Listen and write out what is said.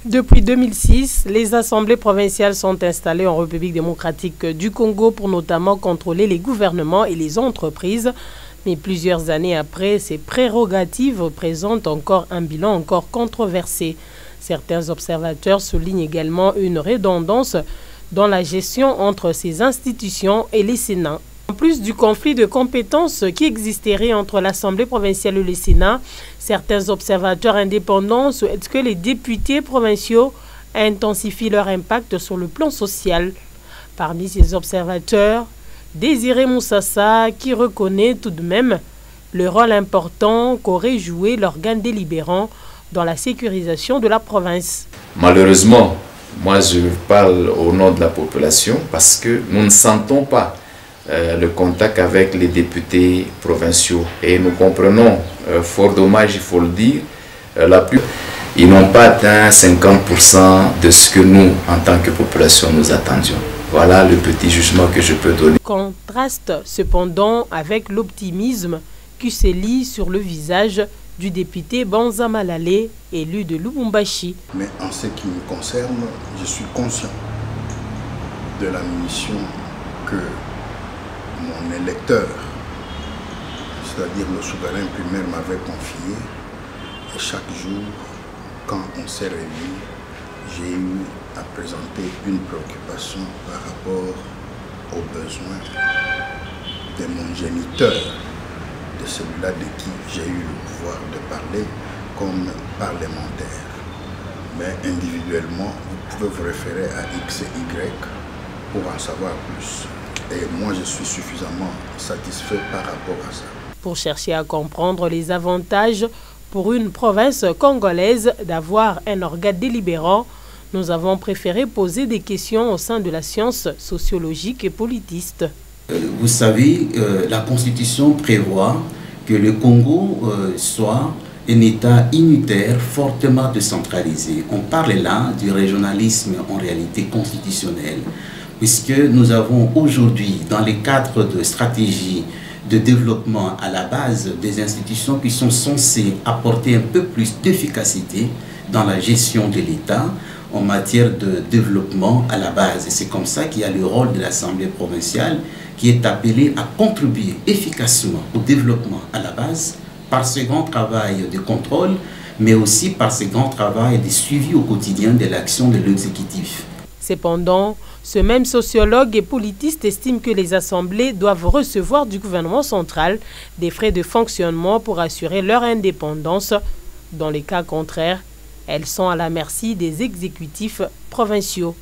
Depuis 2006, les assemblées provinciales sont installées en République démocratique du Congo pour notamment contrôler les gouvernements et les entreprises. Mais plusieurs années après, ces prérogatives présentent encore un bilan encore controversé. Certains observateurs soulignent également une redondance dans la gestion entre ces institutions et les Sénats. En plus du conflit de compétences qui existerait entre l'Assemblée provinciale et le Sénat, certains observateurs indépendants souhaitent que les députés provinciaux intensifient leur impact sur le plan social. Parmi ces observateurs, Désiré Moussassa qui reconnaît tout de même le rôle important qu'aurait joué l'organe délibérant dans la sécurisation de la province. Malheureusement, moi je parle au nom de la population parce que nous ne sentons pas le contact avec les députés provinciaux. Et nous comprenons, fort dommage, il faut le dire, ils n'ont pas atteint 50% de ce que nous, en tant que population, nous attendions. Voilà le petit jugement que je peux donner. Contraste cependant avec l'optimisme qui se lit sur le visage du député Banza Malale, élu de Lubumbashi. Mais en ce qui me concerne, je suis conscient de la mission que mon électeur, c'est-à-dire le souverain primaire, m'avait confié. Et chaque jour, quand on s'est réunis, j'ai eu à présenter une préoccupation par rapport aux besoins de mon géniteur, de celui-là de qui j'ai eu le pouvoir de parler comme parlementaire. Mais individuellement, vous pouvez vous référer à X et Y pour en savoir plus. Et moi, je suis suffisamment satisfait par rapport à ça. Pour chercher à comprendre les avantages pour une province congolaise d'avoir un organe délibérant, nous avons préféré poser des questions au sein de la science sociologique et politiste. Vous savez, la Constitution prévoit que le Congo soit un État unitaire fortement décentralisé. On parle là du régionalisme en réalité constitutionnelle, puisque nous avons aujourd'hui, dans les cadres de stratégie de développement à la base des institutions qui sont censées apporter un peu plus d'efficacité dans la gestion de l'État en matière de développement à la base. Et c'est comme ça qu'il y a le rôle de l'Assemblée provinciale qui est appelée à contribuer efficacement au développement à la base par ce grand travail de contrôle, mais aussi par ce grand travail de suivi au quotidien de l'action de l'exécutif. Cependant, ce même sociologue et politiste estime que les assemblées doivent recevoir du gouvernement central des frais de fonctionnement pour assurer leur indépendance. Dans les cas contraires, elles sont à la merci des exécutifs provinciaux.